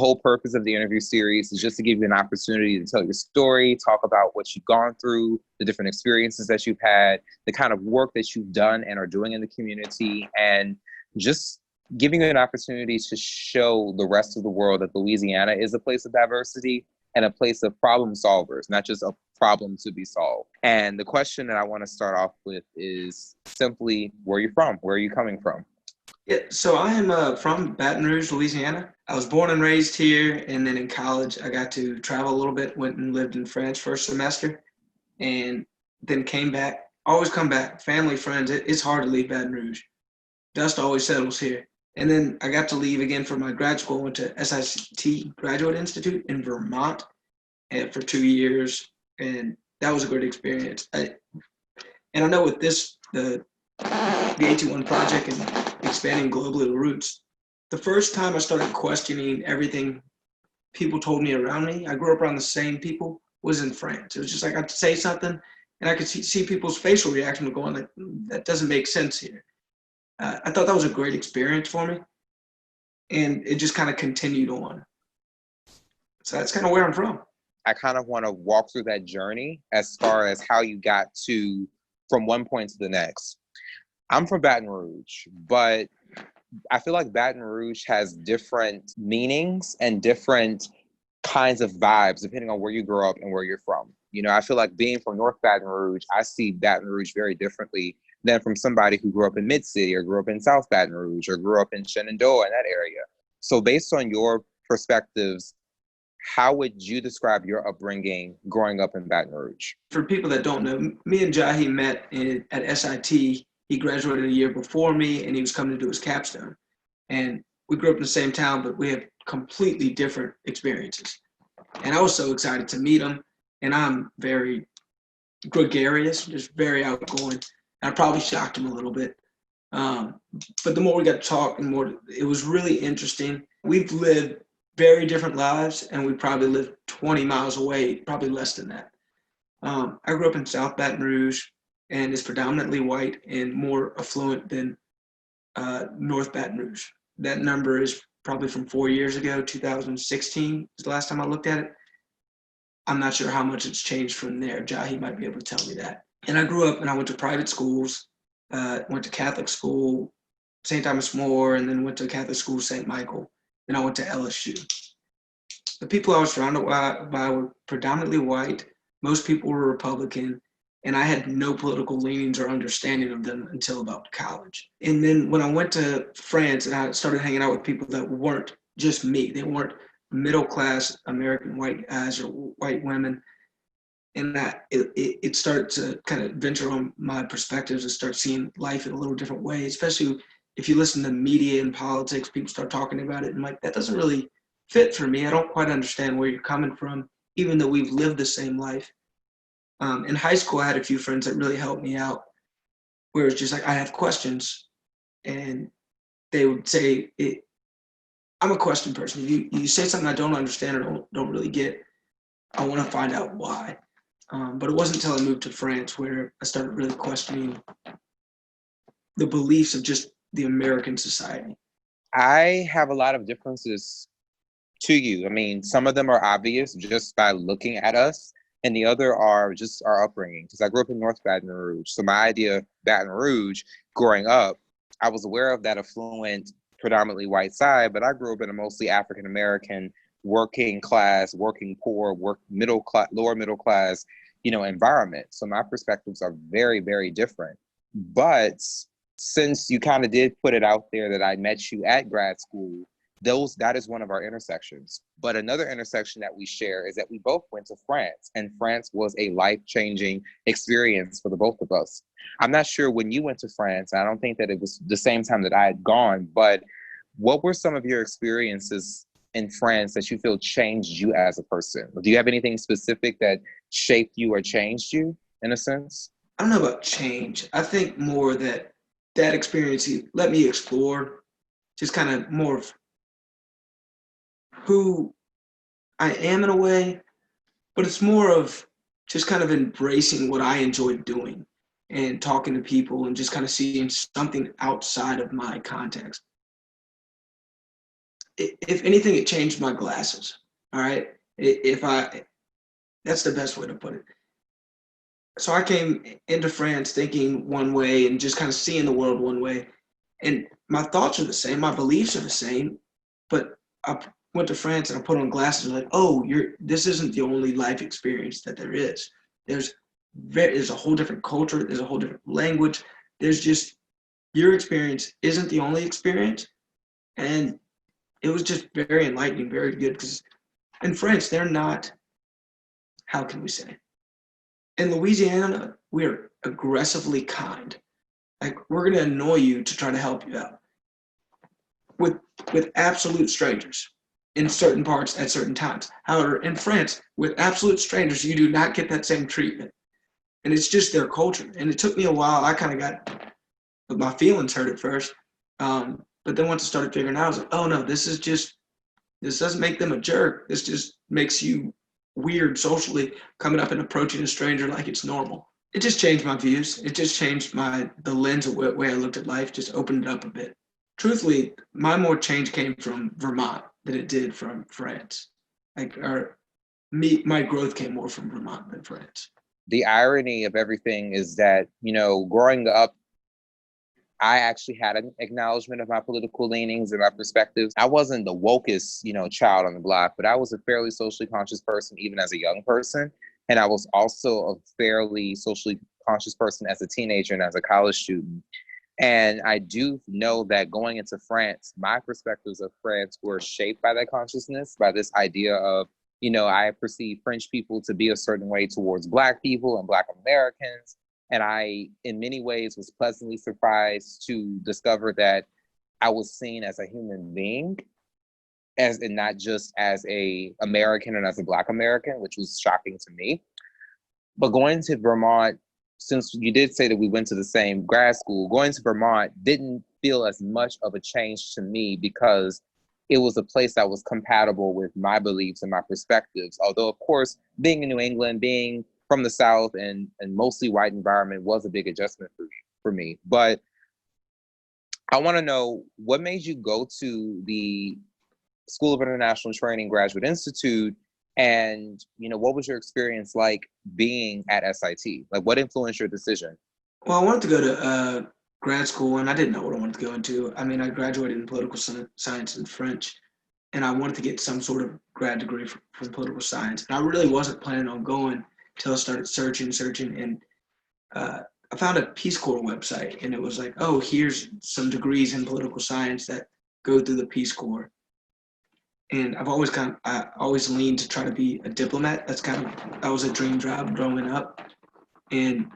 whole purpose of the interview series is just to give you an opportunity to tell your story, talk about what you've gone through, the different experiences that you've had, the kind of work that you've done and are doing in the community, and just giving you an opportunity to show the rest of the world that Louisiana is a place of diversity and a place of problem solvers, not just a problem to be solved. And the question that I want to start off with is simply, where are you from? Where are you coming from? Yeah, so I am from Baton Rouge, Louisiana. I was born and raised here, and then in college I got to travel a little bit, went and lived in France for a semester, and then came back. Always come back, family, friends. It's hard to leave Baton Rouge. Dust always settles here. And then I got to leave again for my grad school. Went to SIT Graduate Institute in Vermont for 2 years, and that was a great experience. And I know with this, the AT1 project and expanding globally the roots, the first time I started questioning everything people told me around me, I grew up around the same people, was in France. It was just like I'd say something, and I could see people's facial reaction going like, that doesn't make sense here. I thought that was a great experience for me, and it just kind of continued on. So that's kind of where I'm from. I kind of want to walk through that journey as far as how you got to from one point to the next. I'm from Baton Rouge, but I feel like Baton Rouge has different meanings and different kinds of vibes depending on where you grow up and where you're from. You know, I feel like being from North Baton Rouge, I see Baton Rouge very differently than from somebody who grew up in Mid-City or grew up in South Baton Rouge or grew up in Shenandoah in that area. So based on your perspectives, how would you describe your upbringing growing up in Baton Rouge? For people that don't know, me and Jahi met at SIT. He graduated a year before me, and he was coming to do his capstone. And we grew up in the same town, but we have completely different experiences. And I was so excited to meet him. And I'm very gregarious, just very outgoing. And I probably shocked him a little bit. But the more we got to talk, and more, it was really interesting. We've lived very different lives, and we probably lived 20 miles away, probably less than that. I grew up in South Baton Rouge, and is predominantly white and more affluent than North Baton Rouge. That number is probably from 4 years ago, 2016 is the last time I looked at it. I'm not sure how much it's changed from there. Jahi might be able to tell me that. And I grew up and I went to private schools, went to Catholic school, St. Thomas More, and then went to Catholic school, St. Michael. Then I went to LSU. The people I was surrounded by were predominantly white. Most people were Republican. And I had no political leanings or understanding of them until about college. And then when I went to France and I started hanging out with people that weren't just me, they weren't middle-class American white guys or white women. And it started to kind of venture on my perspectives and start seeing life in a little different way, especially if you listen to media and politics, people start talking about it. And like, that doesn't really fit for me. I don't quite understand where you're coming from, even though we've lived the same life. In high school, I had a few friends that really helped me out, where it's just like, I have questions, and they would say, I'm a question person. If you say something I don't understand or don't really get, I want to find out why. But it wasn't until I moved to France where I started really questioning the beliefs of just the American society. I have a lot of differences to you. I mean, some of them are obvious just by looking at us, and the other are just our upbringing. Because I grew up in North Baton Rouge. So my idea of Baton Rouge growing up, I was aware of that affluent, predominantly white side, but I grew up in a mostly African-American, working class, working poor, middle class, lower middle class, environment. So my perspectives are very, very different. But since you kind of did put it out there that I met you at grad school, that is one of our intersections. But another intersection that we share is that we both went to France, and France was a life-changing experience for the both of us. I'm not sure when you went to France. I don't think that it was the same time that I had gone, but what were some of your experiences in France that you feel changed you as a person? Do you have anything specific that shaped you or changed you in a sense? I don't know about change. I think more that experience let me explore just kind of more of who I am in a way, but it's more of just kind of embracing what I enjoy doing and talking to people and just kind of seeing something outside of my context. if anything, it changed my glasses. All right. That's the best way to put it. So I came into France thinking one way and just kind of seeing the world one way. And my thoughts are the same, my beliefs are the same, but I went to France and I put on glasses like, oh, this isn't the only life experience that there is. There's a whole different culture, there's a whole different language. There's just, your experience isn't the only experience. And it was just very enlightening, very good, because in France, they're not, how can we say? In Louisiana, we're aggressively kind. Like, we're going to annoy you to try to help you out. With absolute strangers in certain parts at certain times. However, in France, with absolute strangers, you do not get that same treatment. And it's just their culture. And it took me a while. I kind of got my feelings hurt at first. But then once I started figuring out, I was like, oh no, this doesn't make them a jerk. This just makes you weird socially, coming up and approaching a stranger like it's normal. It just changed my views. It just changed the lens of the way I looked at life, just opened it up a bit. Truthfully, my more change came from Vermont than it did from France. My growth came more from Vermont than France. The irony of everything is that, growing up, I actually had an acknowledgement of my political leanings and my perspectives. I wasn't the wokest, child on the block, but I was a fairly socially conscious person, even as a young person. And I was also a fairly socially conscious person as a teenager and as a college student. And I do know that going into France, my perspectives of France were shaped by that consciousness, by this idea of, I perceive French people to be a certain way towards Black people and Black Americans. And I, in many ways, was pleasantly surprised to discover that I was seen as a human being, and not just as a American and as a Black American, which was shocking to me. But going to Vermont, since you did say that we went to the same grad school, going to Vermont didn't feel as much of a change to me because it was a place that was compatible with my beliefs and my perspectives. Although, of course, being in New England, being from the South and mostly white environment was a big adjustment for me. But I want to know, what made you go to the School of International Training Graduate Institute? And, what was your experience like being at SIT? Like, what influenced your decision? Well, I wanted to go to grad school, and I didn't know what I wanted to go into. I mean, I graduated in political science and French, and I wanted to get some sort of grad degree from political science. And I really wasn't planning on going until I started searching, and I found a Peace Corps website, and it was like, oh, here's some degrees in political science that go through the Peace Corps. And I always leaned to try to be a diplomat. That was a dream job growing up. And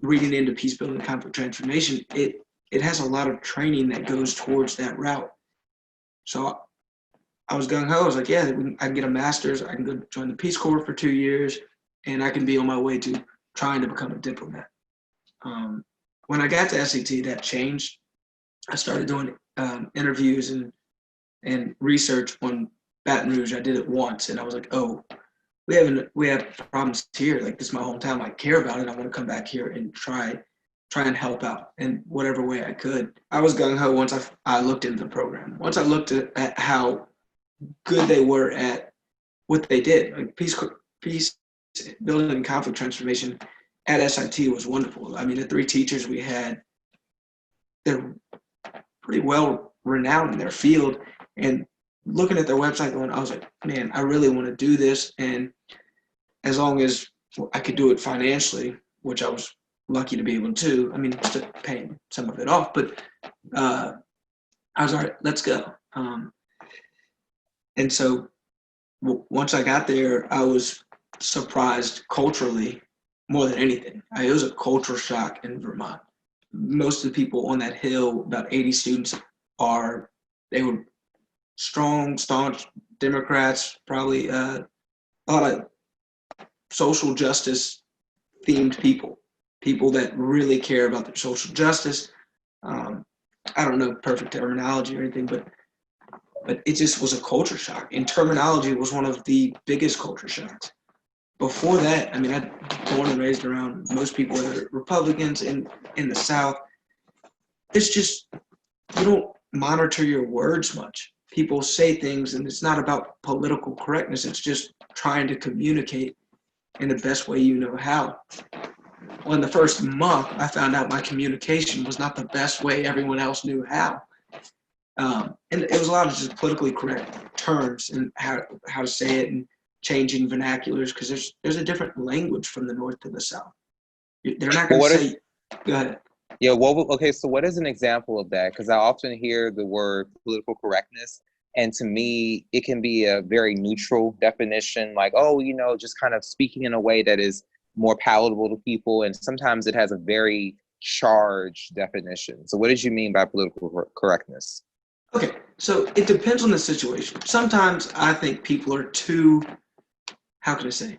reading into peace building and conflict transformation, it has a lot of training that goes towards that route. So I was gung ho. I was like, yeah, I can get a master's. I can go join the Peace Corps for 2 years, and I can be on my way to trying to become a diplomat. When I got to SAT, that changed. I started doing interviews and research on Baton Rouge. I did it once, and I was like, oh, we have problems here. Like, this is my hometown. I care about it. I want to come back here and try and help out in whatever way I could. I was gung ho once I looked into the program. Once I looked at how good they were at what they did, like peace building and conflict transformation at SIT was wonderful. I mean, the 3 teachers we had, they're pretty well renowned in their field. And looking at their website, I was like, man, I really want to do this. And as long as I could do it financially, which I was lucky to be able to, I mean, still paying some of it off, but I was all right, let's go. And so once I got there, I was surprised culturally more than anything. It was a culture shock in Vermont. Most of the people on that hill, about 80 students, they were strong, staunch Democrats, probably a lot of social justice themed people that really care about their social justice. I don't know perfect terminology or anything, but it just was a culture shock. And terminology was one of the biggest culture shocks. Before that, I mean, I'm born and raised around most people that are Republicans in the South. It's just, you don't monitor your words much. people say things, and it's not about political correctness. It's just trying to communicate in the best way you know how. Well, in the first month, I found out my communication was not the best way everyone else knew how. And it was a lot of just politically correct terms and how to say it and changing vernaculars, because there's a different language from the North to the South. They're not going to say, go ahead. Yeah, okay, so what is an example of that? Because I often hear the word political correctness, and to me, it can be a very neutral definition, like, oh, just kind of speaking in a way that is more palatable to people, and sometimes it has a very charged definition. So what did you mean by political correctness? Okay, so it depends on the situation. Sometimes I think people are too, how can I say,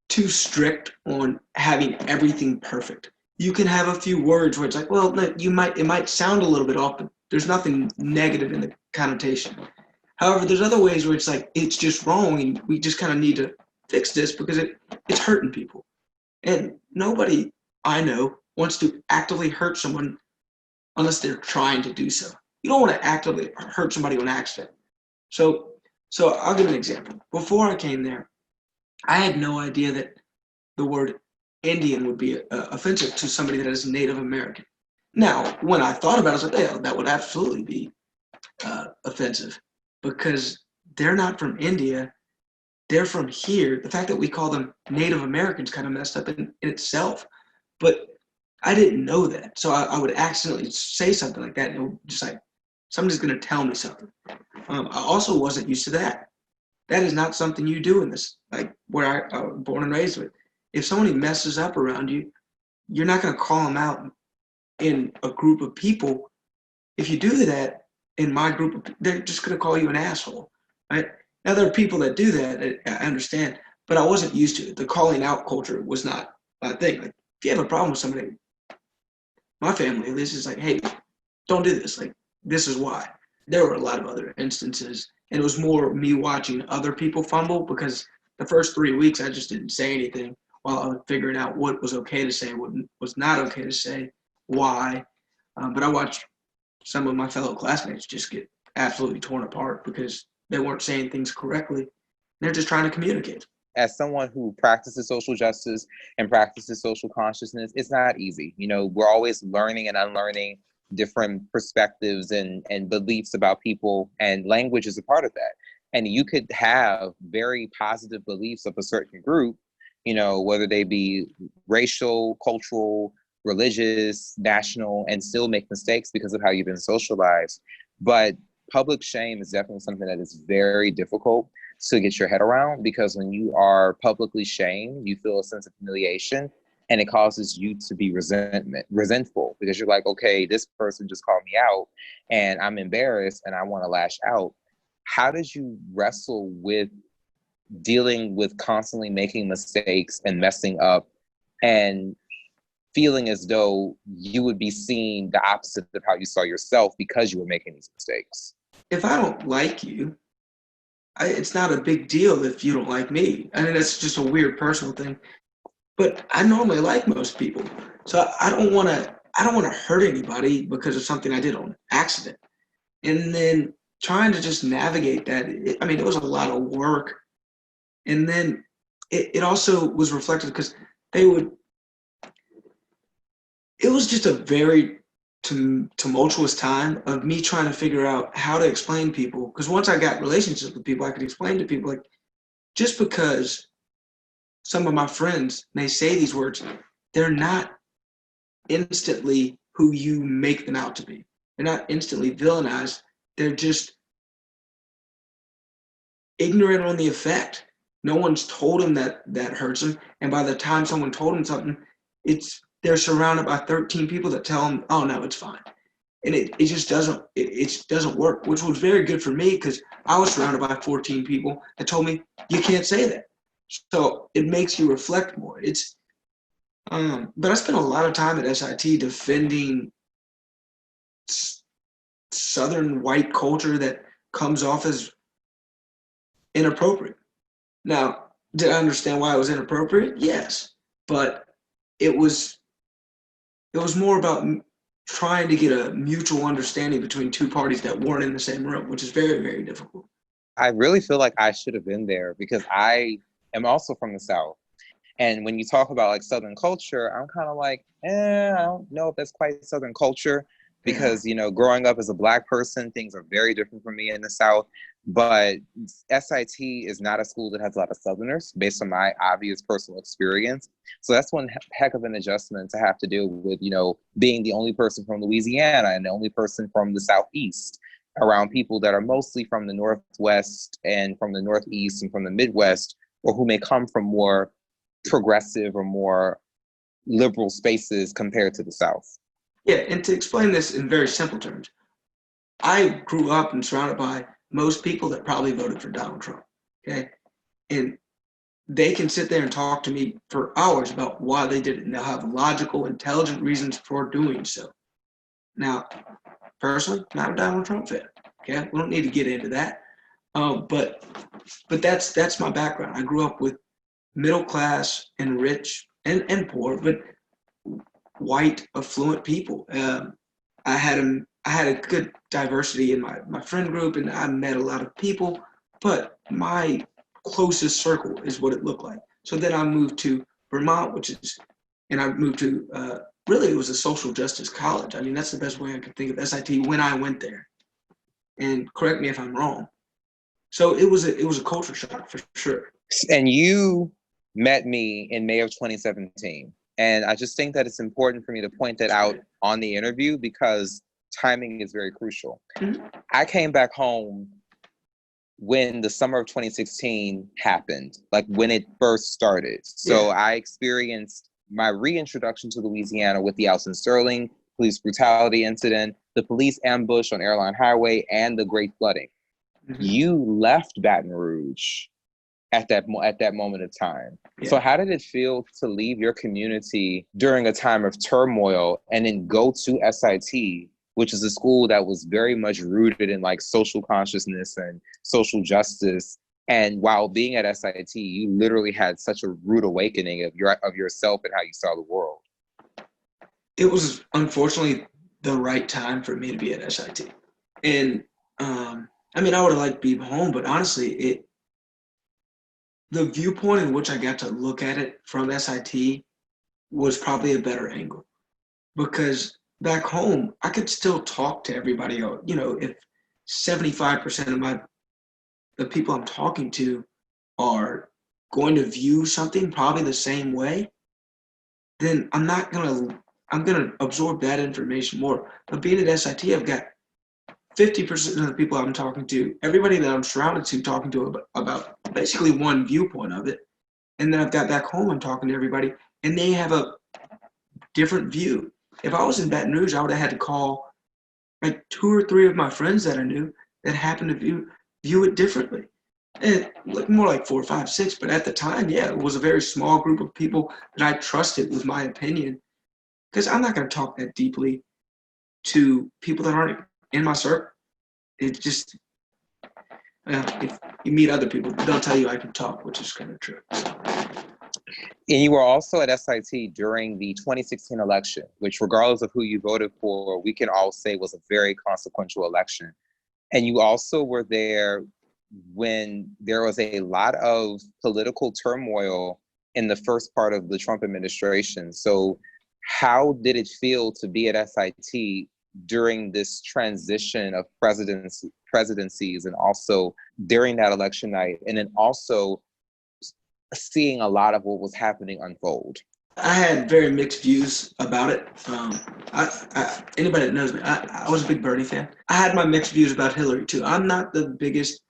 too strict on having everything perfect. You can have a few words where it's like, well, it might sound a little bit off, but there's nothing negative in the connotation. However, there's other ways where it's like, it's just wrong, and we just kind of need to fix this because it's hurting people. And nobody I know wants to actively hurt someone unless they're trying to do so. You don't want to actively hurt somebody on accident. So I'll give an example. Before I came there, I had no idea that the word Indian would be offensive to somebody that is Native American. Now, when I thought about it, I was like, yeah, that would absolutely be offensive, because they're not from India. They're from here. The fact that we call them Native Americans kind of messed up in itself. But I didn't know that. So I would accidentally say something like that, and it would just like, somebody's going to tell me something. I also wasn't used to that. That is not something you do in this, like where I was born and raised with. If somebody messes up around you, you're not going to call them out in a group of people. If you do that in my group, they're just going to call you an asshole, right? Now, there are people that do that, I understand, but I wasn't used to it. The calling out culture was not my thing. Like, if you have a problem with somebody, my family at least is like, hey, don't do this. Like, this is why. There were a lot of other instances, and it was more me watching other people fumble, because the first 3 weeks I just didn't say anything while I was figuring out what was okay to say, what was not okay to say, why. But I watched some of my fellow classmates just get absolutely torn apart because they weren't saying things correctly. They're just trying to communicate. As someone who practices social justice and practices social consciousness, it's not easy. We're always learning and unlearning different perspectives and beliefs about people, and language is a part of that. And you could have very positive beliefs of a certain group, whether they be racial, cultural, religious, national, and still make mistakes because of how you've been socialized. But public shame is definitely something that is very difficult to get your head around, because when you are publicly shamed, you feel a sense of humiliation, and it causes you to be resentful, because you're like, okay, this person just called me out and I'm embarrassed and I want to lash out. How did you wrestle with dealing with constantly making mistakes and messing up and feeling as though you would be seeing the opposite of how you saw yourself because you were making these mistakes? If I don't like you, it's not a big deal if you don't like me. I mean, that's just a weird personal thing. But I normally like most people, so I don't want to hurt anybody because of something I did on accident. And then trying to just navigate that, it was a lot of work. And then it also was reflected because it was just a very tumultuous time of me trying to figure out how to explain people. Because once I got relationships with people, I could explain to people, like, just because some of my friends may say these words, they're not instantly who you make them out to be. They're not instantly villainized. They're just ignorant on the effect. No one's told them that hurts them. And by the time someone told them something, they're surrounded by 13 people that tell them, oh, no, it's fine. And it just doesn't work, which was very good for me, because I was surrounded by 14 people that told me, you can't say that. So it makes you reflect more. But I spent a lot of time at SIT defending Southern white culture that comes off as inappropriate. Now, did I understand why it was inappropriate? Yes, but it was more about trying to get a mutual understanding between two parties that weren't in the same room, which is very, very difficult. I really feel like I should have been there because I am also from the South. And when you talk about like Southern culture, I'm kind of like, I don't know if that's quite Southern culture because, growing up as a Black person, things are very different from me in the South. But SIT is not a school that has a lot of Southerners based on my obvious personal experience. So that's one heck of an adjustment to have to deal with, being the only person from Louisiana and the only person from the Southeast around people that are mostly from the Northwest and from the Northeast and from the Midwest, or who may come from more progressive or more liberal spaces compared to the South. Yeah, and to explain this in very simple terms, I grew up and surrounded by most people that probably voted for Donald Trump, okay? And they can sit there and talk to me for hours about why they did it, and they'll have logical, intelligent reasons for doing so. Now, personally, not a Donald Trump fan, okay? We don't need to get into that. But that's my background. I grew up with middle class and rich and poor, but white, affluent people. I had a good diversity in my friend group, and I met a lot of people, but my closest circle is what it looked like. So then I moved to Vermont, and I moved to, really it was a social justice college. I mean, that's the best way I could think of SIT when I went there. And correct me if I'm wrong. So it was a culture shock for sure. And you met me in May of 2017. And I just think that it's important for me to point that out on the interview because timing is very crucial. Mm-hmm. I came back home when the summer of 2016 happened, like when it first started. So I experienced my reintroduction to Louisiana with the Alton Sterling police brutality incident, the police ambush on Airline Highway, and the Great Flooding. Mm-hmm. You left Baton Rouge at that moment of time. Yeah. So how did it feel to leave your community during a time of turmoil and then go to SIT, which is a school that was very much rooted in like social consciousness and social justice? And while being at SIT, you literally had such a rude awakening of yourself and how you saw the world. It was unfortunately the right time for me to be at SIT. And I mean, I would have liked to be home, but honestly, the viewpoint in which I got to look at it from SIT was probably a better angle, because back home, I could still talk to everybody. If 75% of the people I'm talking to are going to view something probably the same way, then I'm going to absorb that information more. But being at SIT, I've got 50% of the people I'm talking to, everybody that I'm surrounded to talking to about basically one viewpoint of it. And then I've got back home, I'm talking to everybody, and they have a different view. If I was in Baton Rouge, I would have had to call like 2 or 3 of my friends that I knew that happened to view it differently. And more like 4, 5, 6. But at the time, it was a very small group of people that I trusted with my opinion, because I'm not going to talk that deeply to people that aren't in my circle. It just, if you meet other people, they'll tell you I can talk, which is kind of true. And you were also at SIT during the 2016 election, which regardless of who you voted for, we can all say was a very consequential election. And you also were there when there was a lot of political turmoil in the first part of the Trump administration. So how did it feel to be at SIT during this transition of presidencies and also during that election night, and then also seeing a lot of what was happening unfold? I had very mixed views about it. Anybody that knows me, I was a big Bernie fan. I had my mixed views about Hillary too. I'm not the biggest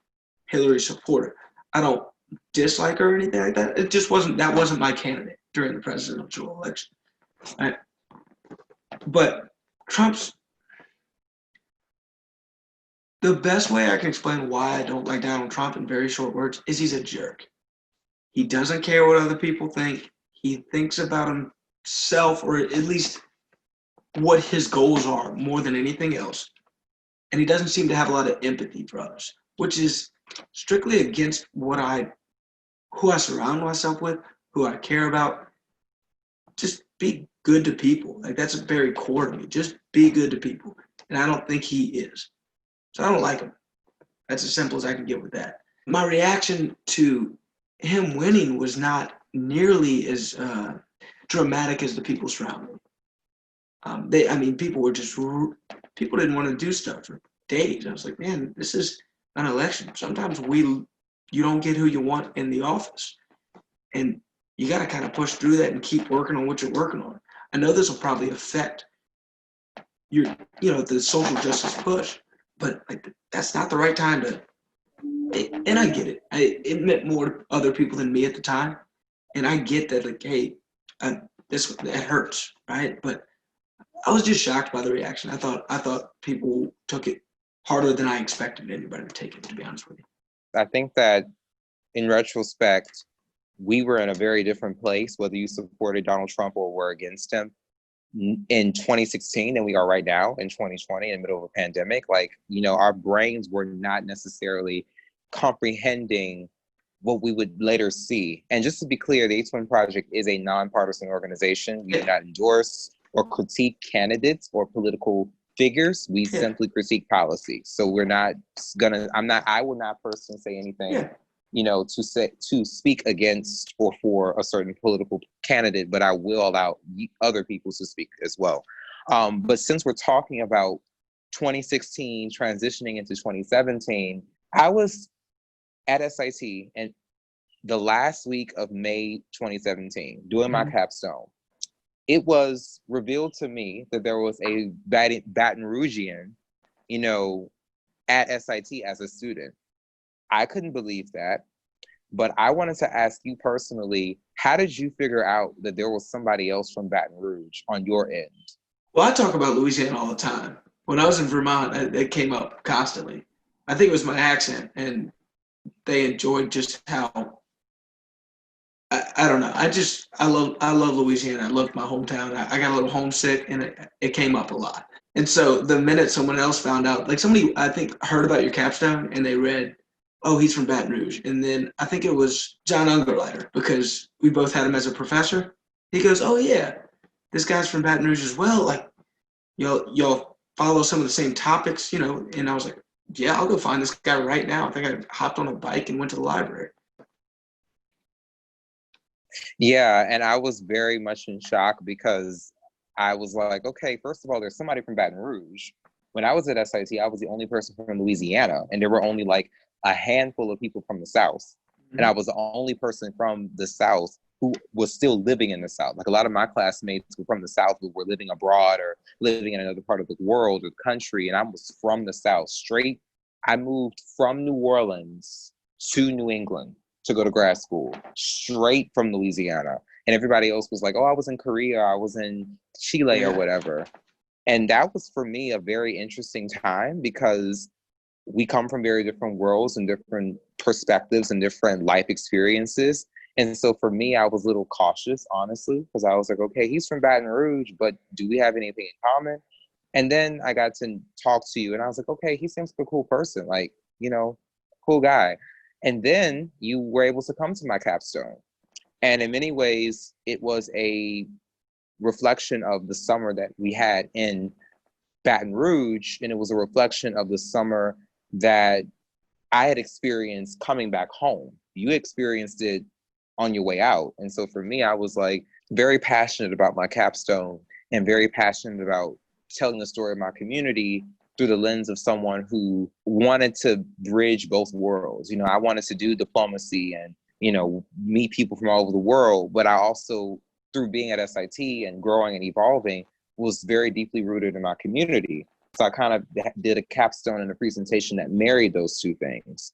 Hillary supporter. I don't dislike her or anything like that. It just wasn't my candidate during the presidential election. Right? But the best way I can explain why I don't like Donald Trump in very short words is he's a jerk. He doesn't care what other people think. He thinks about himself, or at least what his goals are, more than anything else. And he doesn't seem to have a lot of empathy for others, which is strictly against who I surround myself with, who I care about. Just be good to people. Like, that's very core to me. Just be good to people. And I don't think he is. So I don't like him. That's as simple as I can get with that. My reaction to him winning was not nearly as dramatic as the people surrounding me. People didn't want to do stuff for days. I was like, man, this is an election. Sometimes you don't get who you want in the office. And you got to kind of push through that and keep working on what you're working on. I know this will probably affect the social justice push, but like, that's not the right time to. And I get it. It meant more to other people than me at the time, and I get that. Like, hey, that hurts, right? But I was just shocked by the reaction. I thought people took it harder than I expected anybody to take it. To be honest with you, I think that in retrospect, we were in a very different place, whether you supported Donald Trump or were against him in 2016 than we are right now in 2020 in the middle of a pandemic. Like, our brains were not necessarily comprehending what we would later see. And just to be clear, the H1 Project is a nonpartisan organization. We do not endorse or critique candidates or political figures. We simply critique policy. So we're not I will not personally say anything, to speak against or for a certain political candidate, but I will allow other people to speak as well. But since we're talking about 2016 transitioning into 2017, I was at SIT and the last week of May 2017 doing my capstone. It was revealed to me that there was a Baton Rougean, at SIT as a student. I couldn't believe that, but I wanted to ask you personally, how did you figure out that there was somebody else from Baton Rouge on your end? Well, I talk about Louisiana all the time. When I was in Vermont, it came up constantly. I think it was my accent, and they enjoyed just how, I don't know. I love Louisiana. I love my hometown. I got a little homesick, and it came up a lot. And so the minute someone else found out, like somebody I think heard about your capstone and they read, oh, he's from Baton Rouge. And then I think it was John Ungerleider, because we both had him as a professor. He goes, oh yeah, this guy's from Baton Rouge as well. Like, y'all follow some of the same topics, and I was like, yeah, I'll go find this guy right now. I think I hopped on a bike and went to the library. Yeah, and I was very much in shock because I was like, okay, first of all, there's somebody from Baton Rouge. When I was at SIT, I was the only person from Louisiana, and there were only like a handful of people from the South. Mm-hmm. And I was the only person from the South who was still living in the South. Like, a lot of my classmates were from the South who were living abroad or living in another part of the world or the country, and I was from the South straight. I moved from New Orleans to New England to go to grad school, straight from Louisiana. And everybody else was like, oh, I was in Korea, I was in Chile or whatever. And that was, for me, a very interesting time because we come from very different worlds and different perspectives and different life experiences. And so for me, I was a little cautious, honestly, because I was like, okay, he's from Baton Rouge, but do we have anything in common? And then I got to talk to you and I was like, okay, he seems like a cool person, like, cool guy. And then you were able to come to my capstone. And in many ways, it was a reflection of the summer that we had in Baton Rouge. And it was a reflection of the summer that I had experienced coming back home. You experienced it on your way out. And so for me, I was like very passionate about my capstone and very passionate about telling the story of my community through the lens of someone who wanted to bridge both worlds. I wanted to do diplomacy and, meet people from all over the world, but I also, through being at SIT and growing and evolving, was very deeply rooted in my community. So I kind of did a capstone and a presentation that married those two things.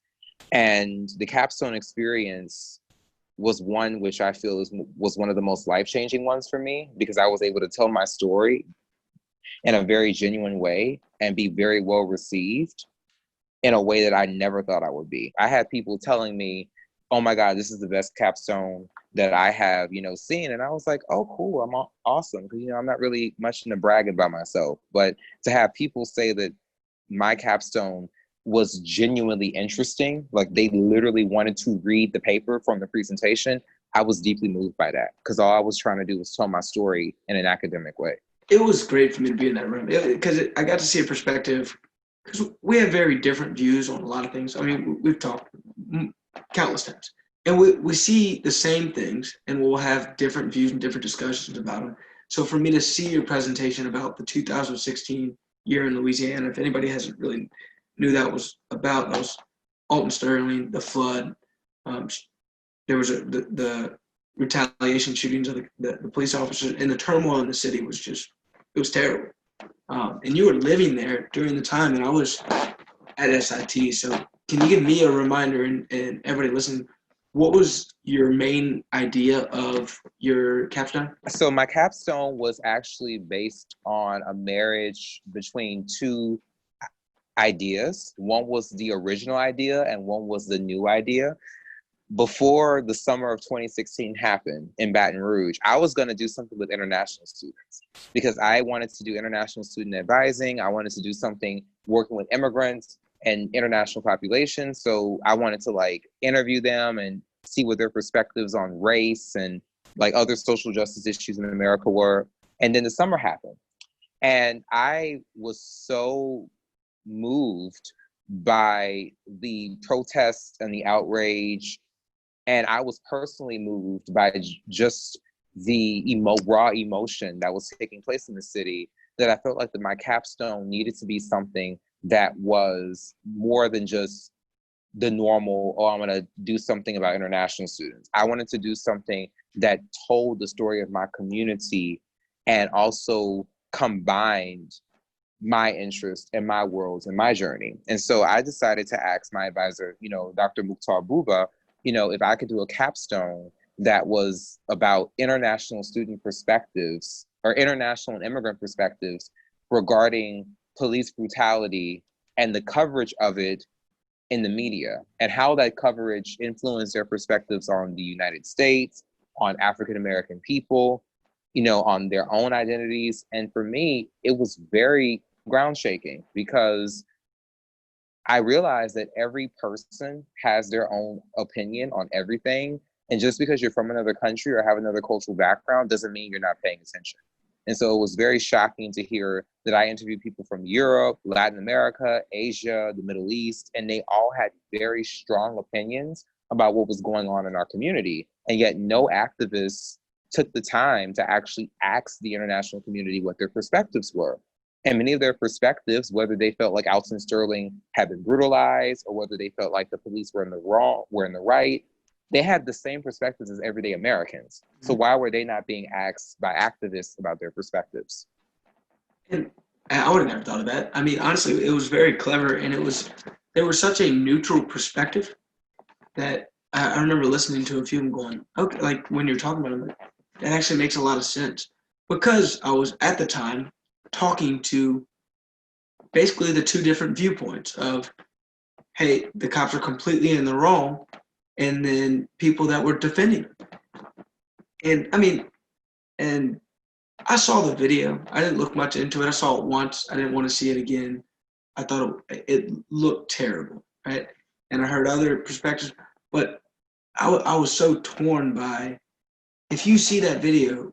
And the capstone experience was one which I feel was one of the most life-changing ones for me, because I was able to tell my story in a very genuine way and be very well received in a way that I never thought I would be. I had people telling me, oh my God, this is the best capstone that I have, seen. And I was like, oh, cool, I'm awesome. Because, I'm not really much into bragging about myself. But to have people say that my capstone was genuinely interesting, like they literally wanted to read the paper from the presentation, I was deeply moved by that because all I was trying to do was tell my story in an academic way. It was great for me to be in that room because I got to see a perspective, because we have very different views on a lot of things. I mean, we've talked countless times, and we see the same things, and we'll have different views and different discussions about them. So for me to see your presentation about the 2016 year in Louisiana, if anybody hasn't really knew that was about, that was Alton Sterling, the flood. There was the retaliation shootings of the police officers, and the turmoil in the city was just, it was terrible. And you were living there during the time that I was at SIT. So can you give me a reminder, and everybody listening, what was your main idea of your capstone? So my capstone was actually based on a marriage between two ideas. One was the original idea and one was the new idea. Before the summer of 2016 happened in Baton Rouge, I was going to do something with international students because I wanted to do international student advising. I wanted to do something working with immigrants and international populations. So I wanted to like interview them and see what their perspectives on race and like other social justice issues in America were. And then the summer happened. And I was so moved by the protests and the outrage. And I was personally moved by just the raw emotion that was taking place in the city, that I felt like my capstone needed to be something that was more than just the normal, oh, I'm going to do something about international students. I wanted to do something that told the story of my community and also combined my interest and my worlds and my journey. And so I decided to ask my advisor, Dr. Mukhtar Buba, if I could do a capstone that was about international student perspectives or international and immigrant perspectives regarding police brutality and the coverage of it in the media and how that coverage influenced their perspectives on the United States, on African-American people, on their own identities. And for me, it was very ground shaking because I realized that every person has their own opinion on everything. And just because you're from another country or have another cultural background doesn't mean you're not paying attention. And so it was very shocking to hear that I interviewed people from Europe, Latin America, Asia, the Middle East, and they all had very strong opinions about what was going on in our community. And yet no activists took the time to actually ask the international community what their perspectives were. And many of their perspectives, whether they felt like Alton Sterling had been brutalized or whether they felt like the police were in the right, they had the same perspectives as everyday Americans. So why were they not being asked by activists about their perspectives? And I would have never thought of that. I mean, honestly, it was very clever, and there was such a neutral perspective that I remember listening to a few and going, okay, like when you're talking about it, that actually makes a lot of sense. Because I was at the time talking to basically the two different viewpoints of, hey, the cops are completely in the wrong, and then people that were defending them. And I mean, and I saw the video. I didn't look much into it. I saw it once. I didn't want to see it again. I thought it looked terrible, right? And I heard other perspectives, but I was so torn by, if you see that video,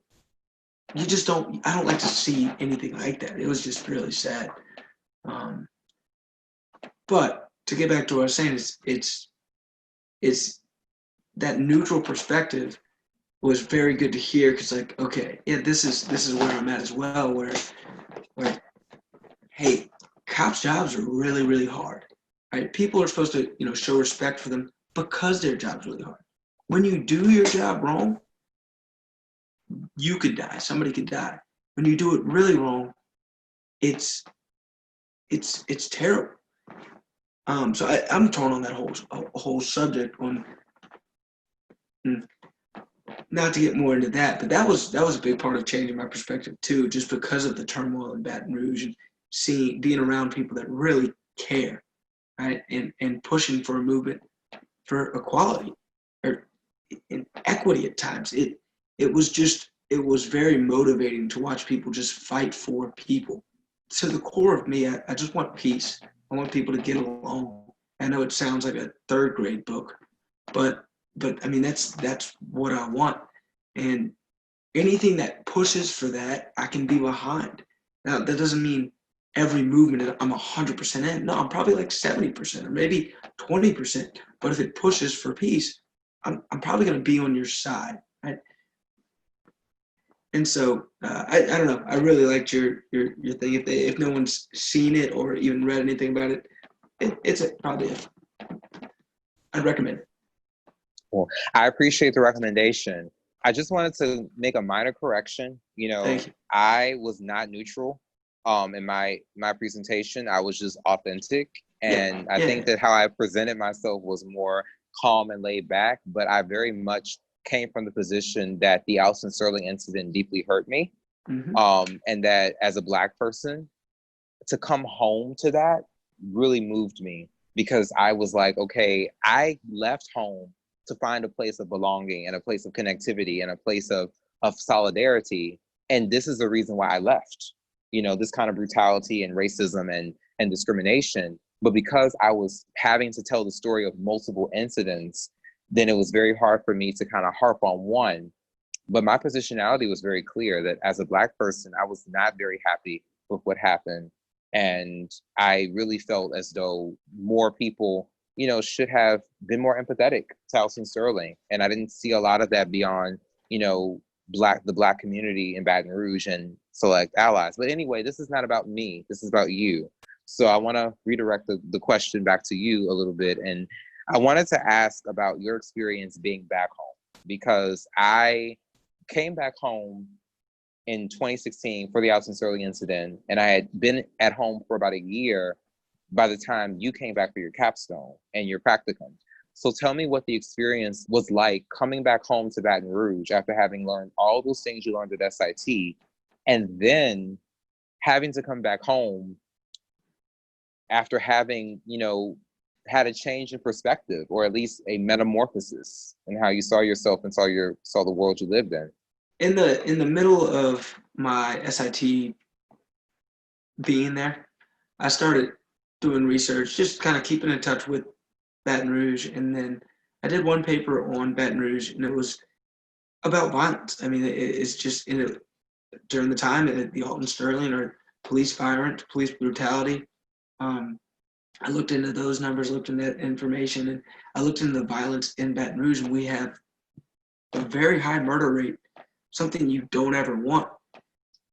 I don't like to see anything like that. It was just really sad. But to get back to what I was saying, it's that neutral perspective was very good to hear, because like, okay, yeah, this is where I'm at as well, where hey, cops' jobs are really, really hard. Right? People are supposed to, show respect for them because their job's really hard. When you do your job wrong, you could die. Somebody could die. When you do it really wrong, it's terrible. So I'm torn on that whole subject. Not to get more into that, but that was a big part of changing my perspective too, just because of the turmoil in Baton Rouge and being around people that really care, right, and pushing for a movement for equality or in equity at times. It was very motivating to watch people just fight for people. To the core of me, I just want peace. I want people to get along. I know it sounds like a third grade book, but but I mean, that's what I want. And anything that pushes for that, I can be behind. Now, that doesn't mean every movement I'm 100% in. No, I'm probably like 70% or maybe 20%. But if it pushes for peace, I'm probably going to be on your side, right? And so I don't know. I really liked your thing. If no one's seen it or even read anything about it, probably I'd recommend it. Well, I appreciate the recommendation. I just wanted to make a minor correction. Thank you. I was not neutral in my presentation. I was just authentic. And I think that how I presented myself was more calm and laid back, but I very much came from the position that the Alton Sterling incident deeply hurt me. And that as a Black person, to come home to that really moved me, because I was like, okay, I left home to find a place of belonging and a place of connectivity and a place of solidarity. And this is the reason why I left, this kind of brutality and racism and discrimination. But because I was having to tell the story of multiple incidents, then it was very hard for me to kind of harp on one. But my positionality was very clear that as a Black person, I was not very happy with what happened. And I really felt as though more people, should have been more empathetic to Alton Sterling. And I didn't see a lot of that beyond, the Black community in Baton Rouge and select allies. But anyway, this is not about me. This is about you. So I want to redirect the question back to you a little bit. And I wanted to ask about your experience being back home, because I came back home in 2016 for the Alton Sterling incident, and I had been at home for about a year by the time you came back for your capstone and your practicum. So tell me what the experience was like coming back home to Baton Rouge after having learned all those things you learned at SIT, and then having to come back home after having, had a change in perspective, or at least a metamorphosis in how you saw yourself and saw the world you lived in. In the middle of my SIT being there, I started doing research, just kind of keeping in touch with Baton Rouge. And then I did one paper on Baton Rouge, and it was about violence. I mean, it's just during the time at the Alton Sterling, or police violence, police brutality. I looked into those numbers, looked into that information, and I looked into the violence in Baton Rouge, and we have a very high murder rate, something you don't ever want,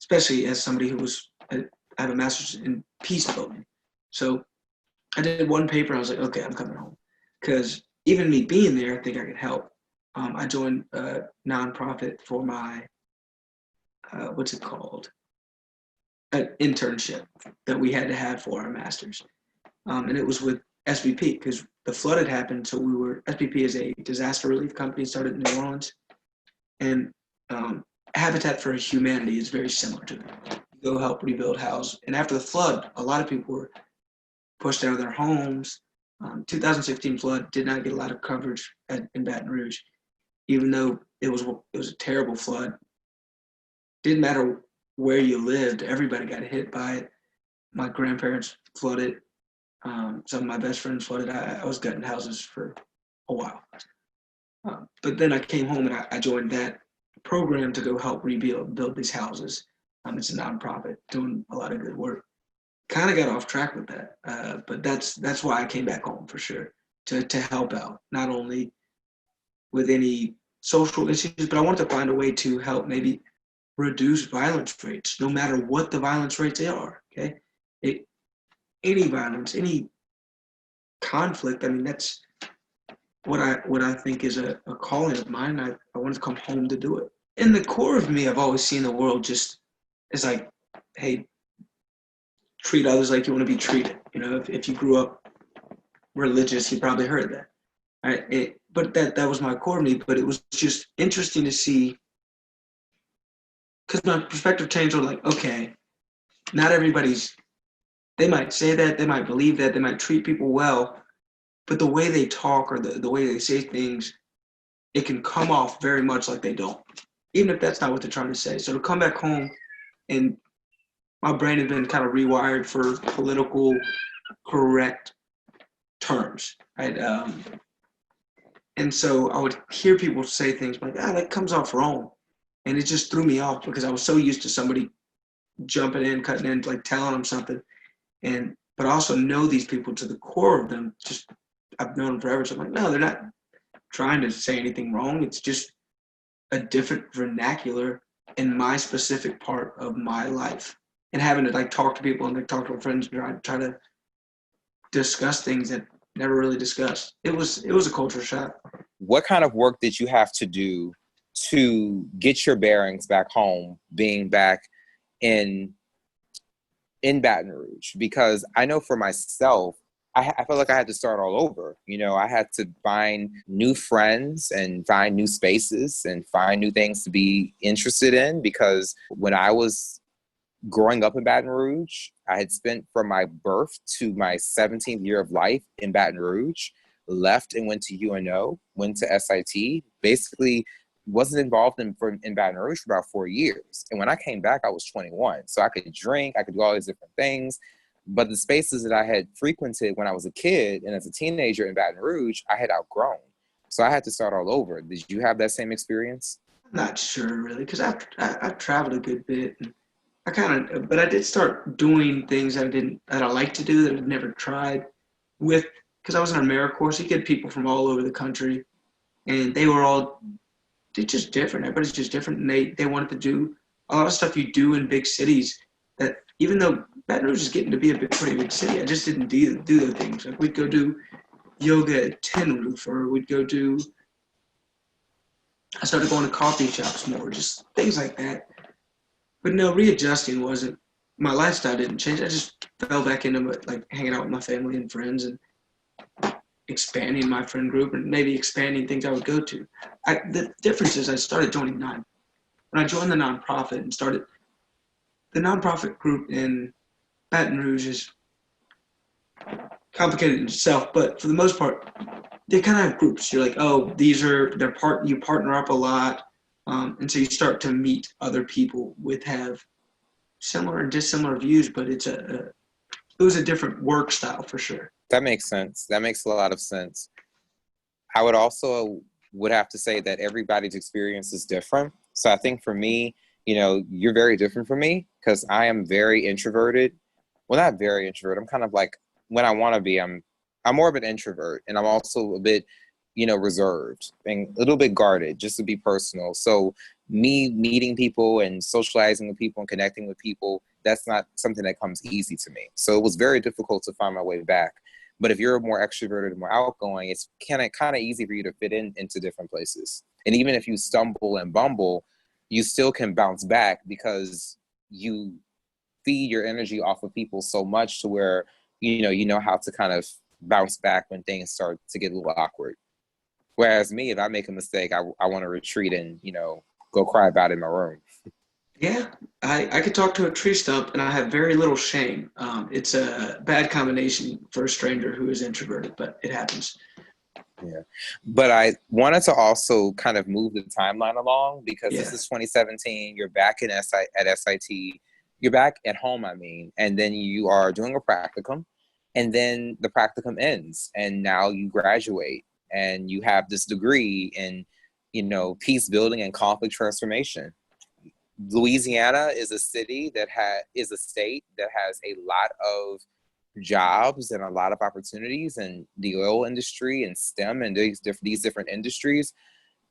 especially as somebody who I have a master's in peace building. So I did one paper, and I was like, okay, I'm coming home. Because even me being there, I think I could help. I joined a nonprofit for my, what's it called? An internship that we had to have for our master's. And it was with SBP, because the flood had happened. So SBP is a disaster relief company, started in New Orleans. And Habitat for Humanity is very similar to that. Go help rebuild houses. And after the flood, a lot of people were pushed out of their homes. 2016 flood did not get a lot of coverage in Baton Rouge, even though it was a terrible flood. Didn't matter where you lived, everybody got hit by it. My grandparents flooded. Some of my best friends flooded. I was gutting houses for a while. But then I came home and I joined that program to go help build these houses. It's a nonprofit doing a lot of good work. Kind of got off track with that, but that's why I came back home for sure, to help out, not only with any social issues, but I wanted to find a way to help maybe reduce violence rates, no matter what the violence rates are. Okay, any violence, any conflict. I mean, that's what I think is a calling of mine. I wanted to come home to do it. In the core of me, I've always seen the world just as like, hey, treat others like you want to be treated. If you grew up religious, you probably heard that. Right? But that was my core of me. But it was just interesting to see, because my perspective changed on like, okay, not everybody's, they might say that, they might believe that, they might treat people well, but the way they talk or the way they say things, it can come off very much like they don't, even if that's not what they're trying to say. So to come back home, and my brain had been kind of rewired for political correct terms, right? And so I would hear people say things like, that comes off wrong. And it just threw me off because I was so used to somebody jumping in, cutting in, like telling them something. But I also know these people to the core of them. Just I've known them forever. So I'm like, no, they're not trying to say anything wrong. It's just a different vernacular in my specific part of my life. And having to like talk to people and like talk to my friends and try to discuss things that never really discussed. It was a culture shock. What kind of work did you have to do to get your bearings back home, being back in Baton Rouge? Because I know for myself, I felt like I had to start all over. You know, I had to find new friends and find new spaces and find new things to be interested in, because when I was growing up in Baton Rouge, I had spent from my birth to my 17th year of life in Baton Rouge, left and went to UNO, went to SIT, basically wasn't involved in Baton Rouge for about 4 years. And when I came back, I was 21. So I could drink, I could do all these different things. But the spaces that I had frequented when I was a kid and as a teenager in Baton Rouge, I had outgrown. So I had to start all over. Did you have that same experience? I'm not sure really, because I've traveled a good bit. And but I did start doing things that I like to do that I'd never tried because I was in an AmeriCorps, so you get people from all over the country, and they're just different. Everybody's just different, and they wanted to do a lot of stuff you do in big cities that, even though Baton Rouge is getting to be pretty big city, I just didn't do the things. Like we'd go do yoga at Tin Roof, or I started going to coffee shops more, just things like that. But no, readjusting wasn't, my lifestyle didn't change. I just fell back into like hanging out with my family and friends and expanding my friend group and maybe expanding things I would go to. The difference is I started joining when I joined the nonprofit and started, the nonprofit group in Baton Rouge is complicated in itself, but for the most part, they kind of have groups. You're like, oh, you partner up a lot. And so you start to meet other people have similar and dissimilar views, but it was a different work style for sure. That makes sense. That makes a lot of sense. I would have to say that everybody's experience is different. So I think for me, you're very different from me because I am very introverted. Well, not very introverted. I'm kind of like, when I want to be, I'm more of an introvert, and I'm also a bit, reserved and a little bit guarded, just to be personal. So me meeting people and socializing with people and connecting with people, that's not something that comes easy to me. So it was very difficult to find my way back. But if you're more extroverted and more outgoing, it's kind of easy for you to fit into different places. And even if you stumble and bumble, you still can bounce back because you feed your energy off of people so much to where, you know how to kind of bounce back when things start to get a little awkward. Whereas me, if I make a mistake, I want to retreat and, go cry about it in my room. Yeah, I could talk to a tree stump and I have very little shame. It's a bad combination for a stranger who is introverted, but it happens. Yeah. But I wanted to also kind of move the timeline along because This is 2017. You're back at SIT. You're back at home, and then you are doing a practicum, and then the practicum ends, and now you graduate, and you have this degree in, peace building and conflict transformation. Louisiana is a state that has a lot of jobs and a lot of opportunities in the oil industry and STEM and these different industries.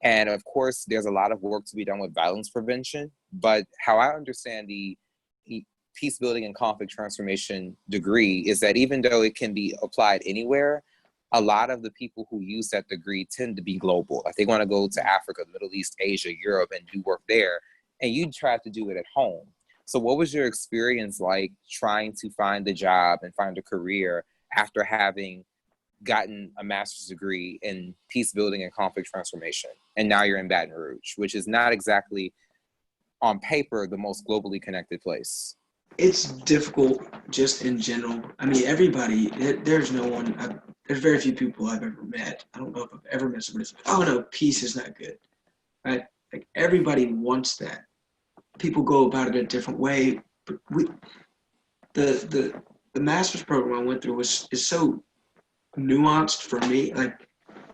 And of course, there's a lot of work to be done with violence prevention. But how I understand the peace building and conflict transformation degree is that even though it can be applied anywhere, a lot of the people who use that degree tend to be global. Like they want to go to Africa, the Middle East, Asia, Europe, and do work there. And you try to do it at home. So what was your experience like trying to find a job and find a career after having gotten a master's degree in peace building and conflict transformation? And now you're in Baton Rouge, which is not exactly on paper the most globally connected place. It's difficult just in general. I mean, there's very few people I've ever met. I don't know if I've ever met somebody who's like, oh no, peace is not good, right? Like everybody wants that. People go about it a different way. But the master's program I went through is so nuanced for me. Like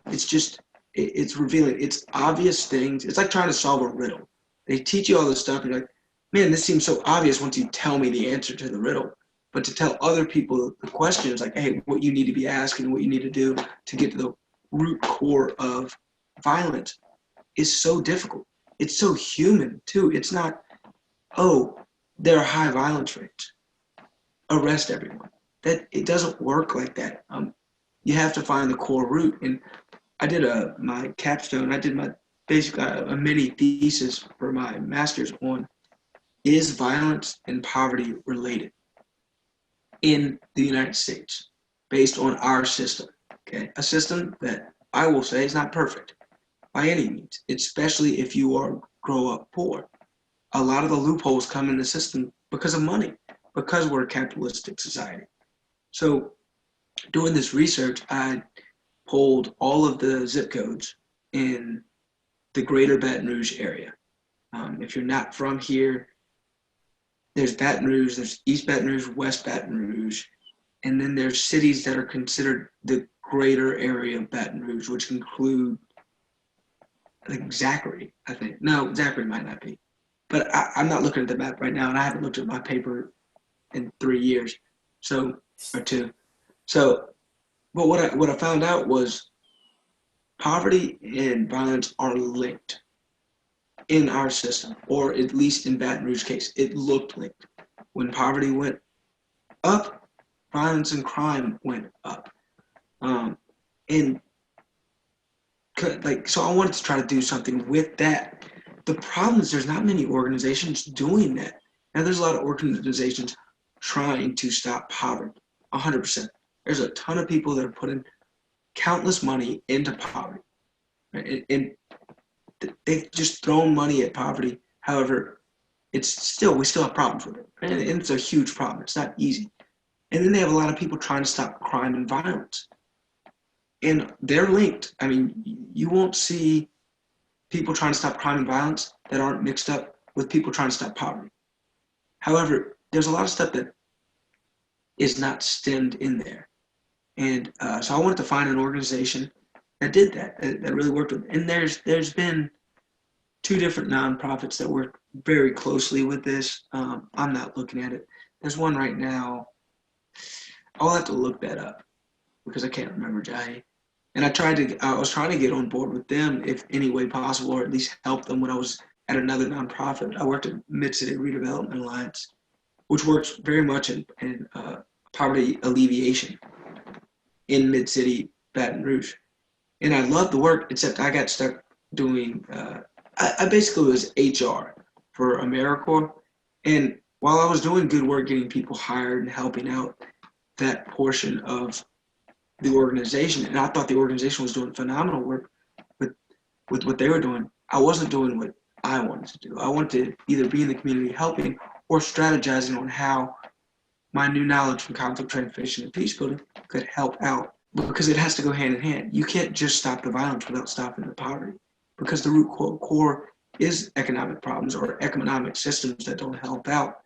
it's just it's revealing. It's obvious things. It's like trying to solve a riddle. They teach you all this stuff, and you're like, man, this seems so obvious once you tell me the answer to the riddle. But to tell other people the question is like, hey, what you need to be asking, what you need to do to get to the root core of violence is so difficult. It's so human too. It's not, oh, there are high violence rates, arrest everyone. That it doesn't work like that. You have to find the core root. And I did my capstone. I did my basically a mini thesis for my master's on, is violence and poverty related in the United States based on our system? Okay, a system that I will say is not perfect by any means, especially if you grow up poor. A lot of the loopholes come in the system because of money, because we're a capitalistic society. So doing this research, I pulled all of the zip codes in the greater Baton Rouge area. If you're not from here, there's Baton Rouge, there's East Baton Rouge, West Baton Rouge, and then there's cities that are considered the greater area of Baton Rouge, which include, I think, Zachary, I think. No, Zachary might not be. But I'm not looking at the map right now, and I haven't looked at my paper in 3 years, or 2. So, but what I found out was poverty and violence are linked in our system, or at least in Baton Rouge case, it looked linked. When poverty went up, violence and crime went up. And so I wanted to try to do something with that. The problem is there's not many organizations doing that. Now there's a lot of organizations trying to stop poverty, 100%. There's a ton of people that are putting countless money into poverty. Right? And they've just thrown money at poverty. However, we still have problems with it. And it's a huge problem. It's not easy. And then they have a lot of people trying to stop crime and violence. And they're linked. I mean, you won't see people trying to stop crime and violence that aren't mixed up with people trying to stop poverty. However, there's a lot of stuff that is not stemmed in there. And so I wanted to find an organization that did that really worked with. And there's been 2 different nonprofits that work very closely with this. I'm not looking at it. There's one right now. I'll have to look that up because I can't remember, Jahi. And I was trying to get on board with them if any way possible, or at least help them when I was at another nonprofit. I worked at Mid-City Redevelopment Alliance, which works very much in poverty alleviation in Mid-City Baton Rouge. And I loved the work, except I got stuck doing, I basically was HR for AmeriCorps. And while I was doing good work getting people hired and helping out that portion of the organization, and I thought the organization was doing phenomenal work with what they were doing, I wasn't doing what I wanted to do. I wanted to either be in the community helping or strategizing on how my new knowledge from conflict transformation and peace building could help out, because it has to go hand in hand. You can't just stop the violence without stopping the poverty, because the root core is economic problems or economic systems that don't help out.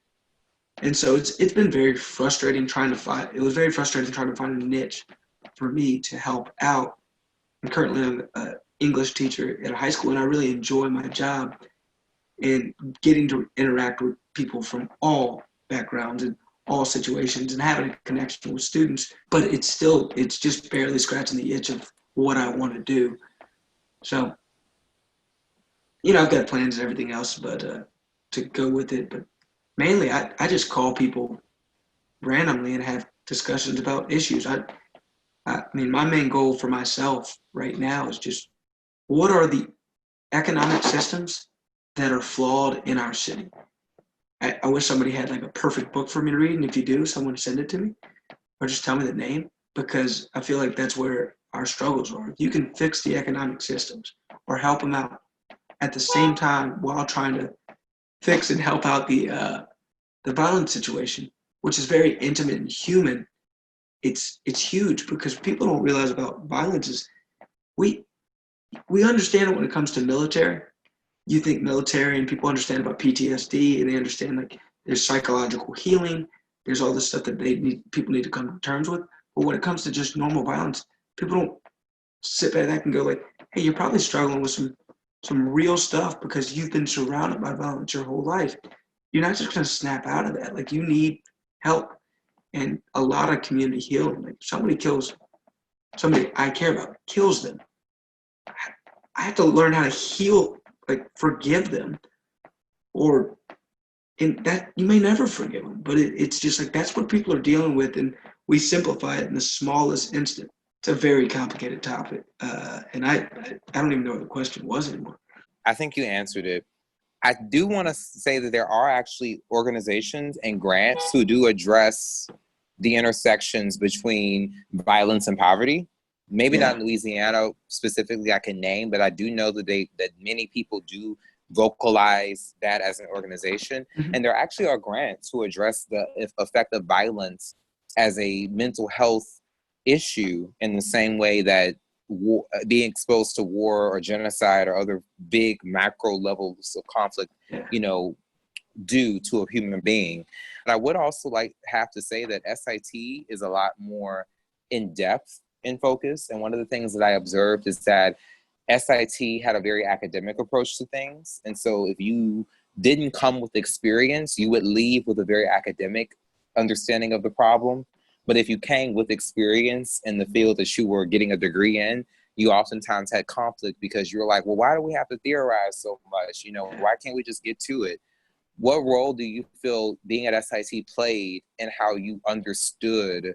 And so it's been very frustrating trying to find a niche for me to help out. I'm currently an English teacher at a high school, and I really enjoy my job and getting to interact with people from all backgrounds and all situations and having a connection with students. But it's just barely scratching the itch of what I want to do. So, I've got plans and everything else, but to go with it. But mainly, I just call people randomly and have discussions about issues. I mean, my main goal for myself right now is just, what are the economic systems that are flawed in our city? I wish somebody had like a perfect book for me to read, and if you do, someone send it to me, or just tell me the name, because I feel like that's where our struggles are. If you can fix the economic systems or help them out at the same time while trying to fix and help out the violence situation, which is very intimate and human, it's huge, because people don't realize about violence is we understand it when it comes to military. You think military and people understand about PTSD, and they understand like there's psychological healing, there's all this stuff that people need to come to terms with. But when it comes to just normal violence, people don't sit back and go like, hey, you're probably struggling with some real stuff because you've been surrounded by violence your whole life. You're not just going to snap out of that. Like, you need help. And a lot of community healing. Like, somebody kills somebody I care about, kills them. I have to learn how to heal, like forgive them, or and that you may never forgive them. But it's just like that's what people are dealing with, and we simplify it in the smallest instant. It's a very complicated topic, and I don't even know what the question was anymore. I think you answered it. I do want to say that there are actually organizations and grants who do address the intersections between violence and poverty. Maybe not in Louisiana specifically I can name, but I do know that that many people do vocalize that as an organization. Mm-hmm. And there actually are grants who address the effect of violence as a mental health issue in the same way that being exposed to war or genocide or other big macro levels of conflict, do to a human being. But I would also have to say that SIT is a lot more in depth in focus. And one of the things that I observed is that SIT had a very academic approach to things. And so if you didn't come with experience, you would leave with a very academic understanding of the problem. But if you came with experience in the field that you were getting a degree in, you oftentimes had conflict because you're like, well, why do we have to theorize so much? Why can't we just get to it? What role do you feel being at SIT played in how you understood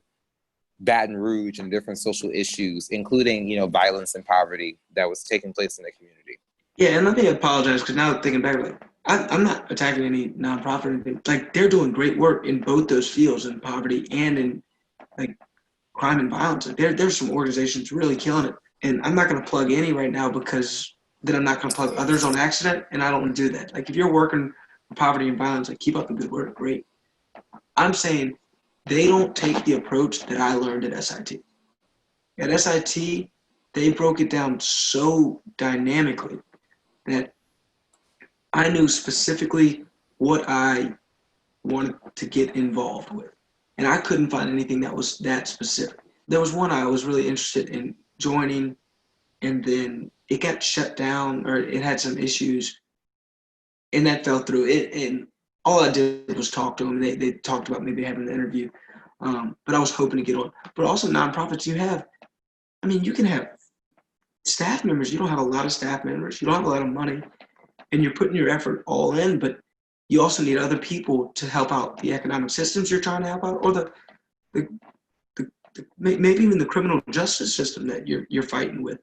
Baton Rouge and different social issues, including, violence and poverty that was taking place in the community? Yeah, and let me apologize because now thinking back, I'm not attacking any nonprofit or anything. Like, they're doing great work in both those fields, in poverty and in crime and violence. Like, there's some organizations really killing it, and I'm not going to plug any right now because then I'm not going to plug others on accident, and I don't want to do that. Like, if you're working for poverty and violence, keep up the good work, great. I'm saying they don't take the approach that I learned at SIT. At SIT, they broke it down so dynamically that I knew specifically what I wanted to get involved with. And I couldn't find anything that was that specific. There was one I was really interested in joining, and then it got shut down, or it had some issues, and that fell through. And all I did was talk to them. They talked about maybe having an interview, but I was hoping to get on. But also nonprofits, you can have staff members. You don't have a lot of staff members. You don't have a lot of money, and you're putting your effort all in, but you also need other people to help out the economic systems you're trying to help out, or the maybe even the criminal justice system that you're fighting with.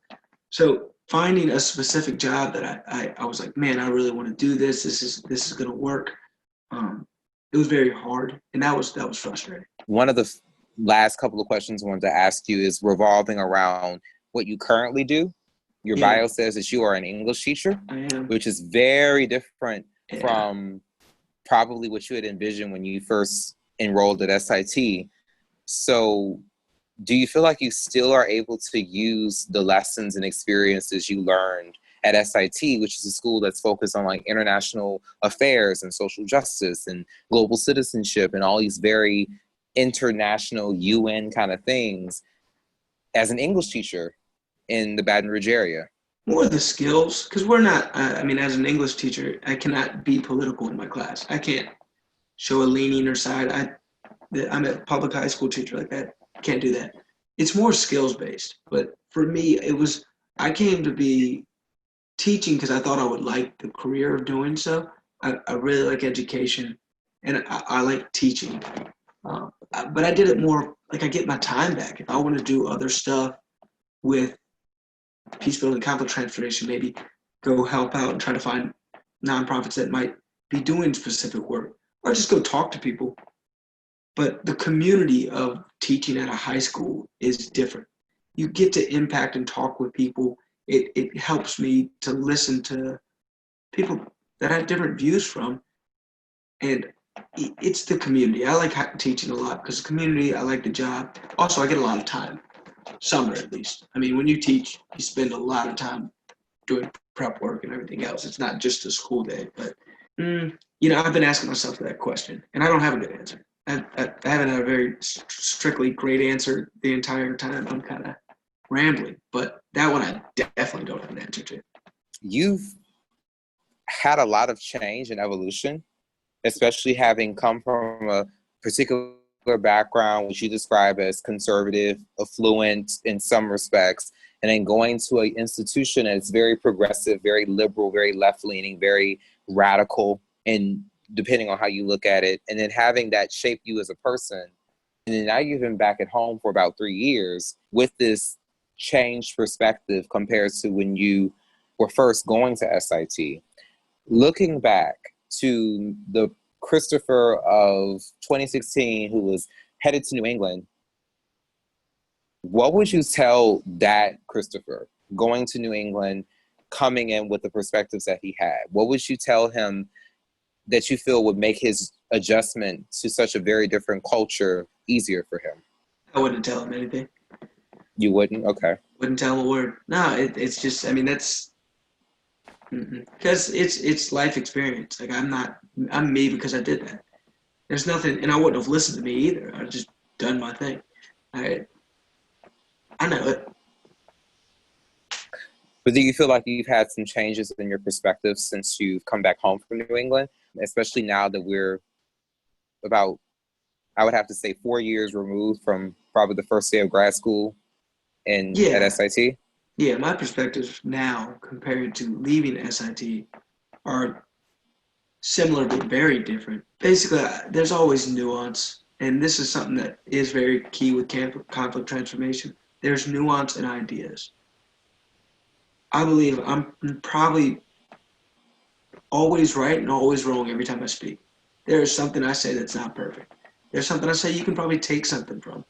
So finding a specific job that I was like, man, I really want to do this. This is going to work. It was very hard, and that was frustrating. One of the last couple of questions I wanted to ask you is revolving around what you currently do. Your bio says that you are an English teacher, I am. Which is very different from probably what you had envisioned when you first enrolled at SIT. So do you feel like you still are able to use the lessons and experiences you learned at SIT, which is a school that's focused on international affairs and social justice and global citizenship and all these very international UN kind of things, as an English teacher in the Baton Rouge area? More the skills, because we're not, as an English teacher, I cannot be political in my class. I can't show a leaning or side. I'm a public high school teacher like that. I can't do that. It's more skills-based. But for me, I came to be teaching because I thought I would like the career of doing so. I really like education, and I like teaching. But I did it more, I get my time back. If I want to do other stuff with peace building, conflict transformation, maybe go help out and try to find nonprofits that might be doing specific work, or just go talk to people. But the community of teaching at a high school is different. You get to impact and talk with people. It helps me to listen to people that I have different views from. And it's the community. I like teaching a lot because the community, I like the job. Also, I get a lot of time. Summer, at least. When you teach, you spend a lot of time doing prep work and everything else. It's not just a school day. But, I've been asking myself that question, and I don't have a good answer. I haven't had a very strictly great answer the entire time. I'm kind of rambling, but that one I definitely don't have an answer to. You've had a lot of change and evolution, especially having come from a particular background, which you describe as conservative, affluent in some respects, and then going to an institution that's very progressive, very liberal, very left-leaning, very radical, and depending on how you look at it, and then having that shape you as a person. And then now you've been back at home for about 3 years with this changed perspective compared to when you were first going to SIT. Looking back to the Christopher of 2016 who was headed to New England, what would you tell that Christopher going to New England, coming in with the perspectives that he had? What would you tell him that you feel would make his adjustment to such a very different culture easier for him? I wouldn't tell him anything. You wouldn't? Okay. Wouldn't tell him a word. No, it's just, I mean, that's, because it's life experience. Like I'm me because I did that. There's nothing, and I wouldn't have listened to me either. I'd just done my thing. I know it. But do you feel like you've had some changes in your perspective since you've come back home from New England, especially now that we're about, I would have to say, 4 years removed from probably the first day of grad school at SIT? Yeah, my perspectives now compared to leaving SIT are similar but very different. Basically, there's always nuance, and this is something that is very key with conflict transformation. There's nuance in ideas. I believe I'm probably always right and always wrong every time I speak. There is something I say that's not perfect. There's something I say you can probably take something from.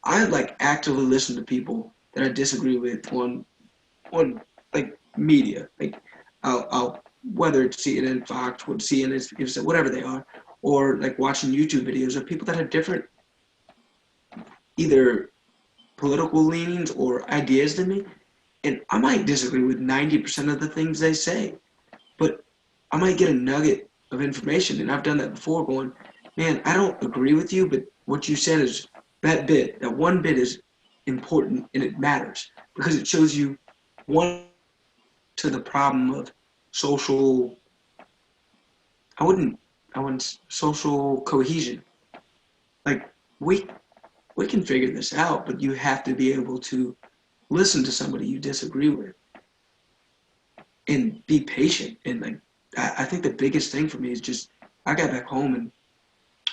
I actively listen to people that I disagree with on like media. Like I'll whether it's CNN, Fox, CNN, whatever they are, or like watching YouTube videos of people that have different either political leanings or ideas than me. And I might disagree with 90% of the things they say, but I might get a nugget of information. And I've done that before going, man, I don't agree with you, but what you said is that one bit is important and it matters because it shows you one to the problem of social, social cohesion. Like we can figure this out, but you have to be able to listen to somebody you disagree with and be patient. And I think the biggest thing for me is just, I got back home and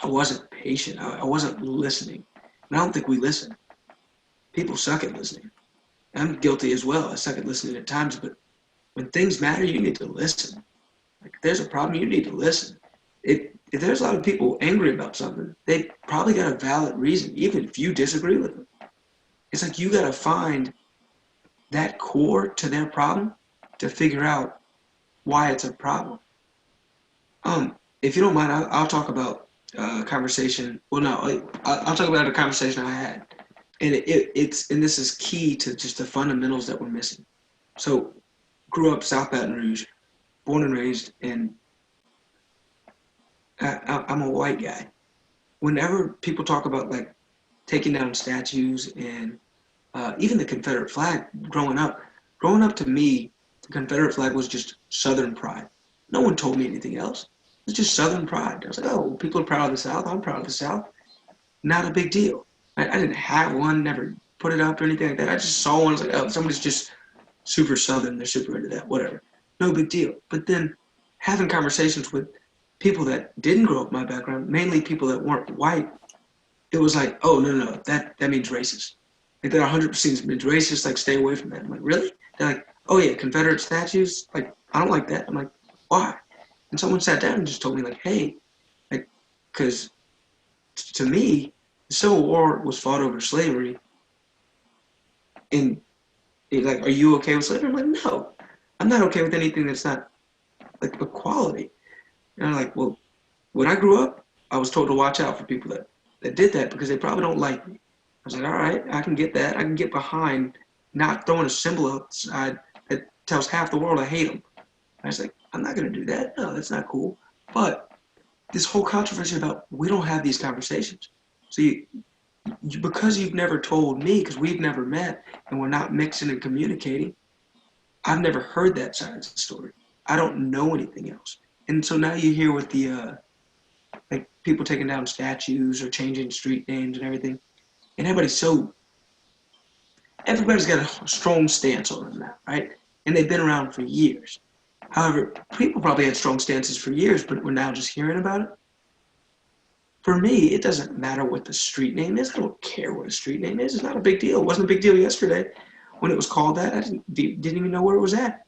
I wasn't patient. I wasn't listening. And I don't think we listen. People suck at listening. I'm guilty as well. I suck at listening at times, but when things matter, you need to listen. Like if there's a problem, you need to listen. If there's a lot of people angry about something, they probably got a valid reason, even if you disagree with them. It's like you got to find that core to their problem to figure out why it's a problem. If you don't mind, I'll talk about a conversation. Well, no, I'll talk about a conversation I had, and and this is key to just the fundamentals that we're missing. So, grew up South Baton Rouge, born and raised, and I'm a white guy. Whenever people talk about taking down statues and even the Confederate flag, growing up to me, the Confederate flag was just Southern pride. No one told me anything else. It was just Southern pride. I was like, oh, people are proud of the South. I'm proud of the South. Not a big deal. I didn't have one, never put it up or anything like that. I just saw one. I was like, oh, somebody's just super Southern. They're super into that, whatever. No big deal. But then having conversations with people that didn't grow up my background, mainly people that weren't white, it was like, oh, no, that means racist. Like that 100% means racist, like stay away from that. I'm like, really? They're like, oh yeah, Confederate statues? Like, I don't like that. I'm like, why? And someone sat down and just told me hey, because to me, the Civil War was fought over slavery. And are you okay with slavery? I'm like, no, I'm not okay with anything that's not equality. And I'm like, well, when I grew up, I was told to watch out for people that did that because they probably don't like me. I was like, all right, I can get that. I can get behind not throwing a symbol outside that tells half the world I hate them. I was like, I'm not going to do that. No, that's not cool. But this whole controversy about we don't have these conversations. So because you've never told me, because we've never met and we're not mixing and communicating, I've never heard that side of the story. I don't know anything else. And so now you hear with the like people taking down statues or changing street names and everything, and everybody's got a strong stance on them now, right? And they've been around for years. However, people probably had strong stances for years, but we're now just hearing about it. For me, it doesn't matter what the street name is. I don't care what a street name is. It's not a big deal. It wasn't a big deal yesterday when it was called that. I didn't even know where it was at.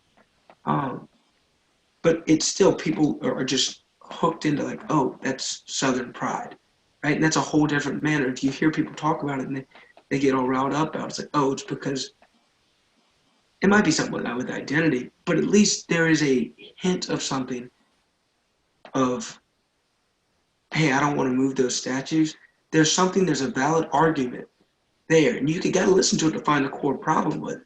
But it's still, people are just hooked into like, oh, that's Southern pride, right? And that's a whole different manner. If you hear people talk about it and they get all riled up about it, it's like, oh, it's because it might be something with identity, but at least there is a hint of something of, hey, I don't want to move those statues. There's a valid argument there, and you got to listen to it to find the core problem with it.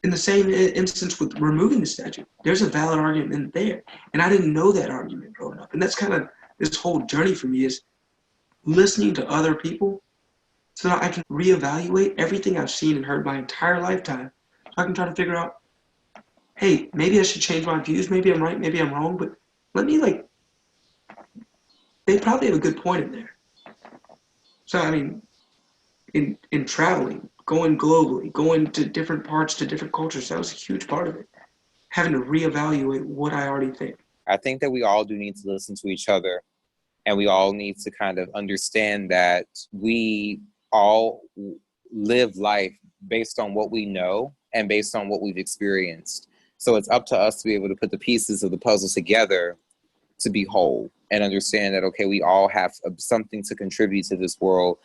In the same instance with removing the statue, there's a valid argument there. And I didn't know that argument growing up. And that's kind of this whole journey for me, is listening to other people so that I can reevaluate everything I've seen and heard my entire lifetime. So I can try to figure out, hey, maybe I should change my views. Maybe I'm right, maybe I'm wrong, but let me they probably have a good point in there. So, I mean, in traveling, going globally, going to different parts, to different cultures, that was a huge part of it. Having to reevaluate what I already think. I think that we all do need to listen to each other, and we all need to kind of understand that we all live life based on what we know and based on what we've experienced. So it's up to us to be able to put the pieces of the puzzle together to be whole and understand that, okay, we all have something to contribute to this world.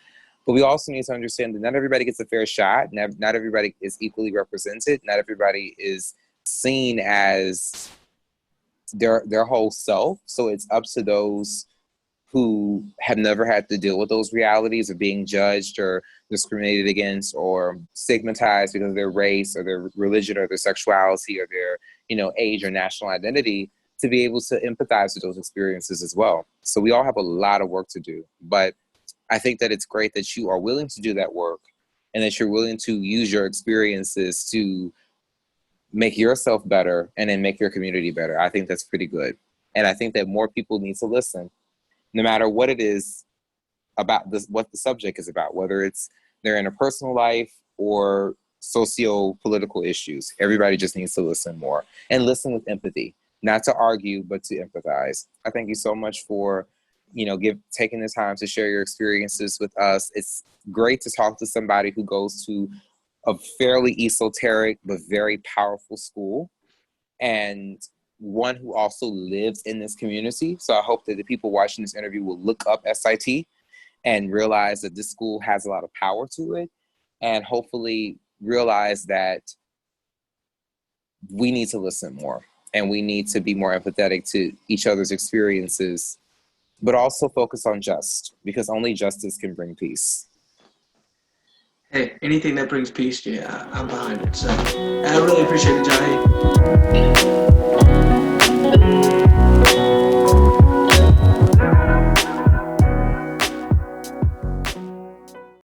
But we also need to understand that not everybody gets a fair shot. Not everybody is equally represented. Not everybody is seen as their whole self. So it's up to those who have never had to deal with those realities of being judged or discriminated against or stigmatized because of their race or their religion or their sexuality or their, age or national identity, to be able to empathize with those experiences as well. So we all have a lot of work to do, but I think that it's great that you are willing to do that work and that you're willing to use your experiences to make yourself better and then make your community better. I think that's pretty good. And I think that more people need to listen, no matter what it is about this, what the subject is about, whether it's their interpersonal life or socio-political issues. Everybody just needs to listen more and listen with empathy, not to argue, but to empathize. I thank you so much for taking the time to share your experiences with us. It's great to talk to somebody who goes to a fairly esoteric but very powerful school, and one who also lives in this community. So I hope that the people watching this interview will look up SIT and realize that this school has a lot of power to it, and hopefully realize that we need to listen more and we need to be more empathetic to each other's experiences, but also focus on because only justice can bring peace. Hey, anything that brings peace, I'm behind it. So I really appreciate it, Johnny.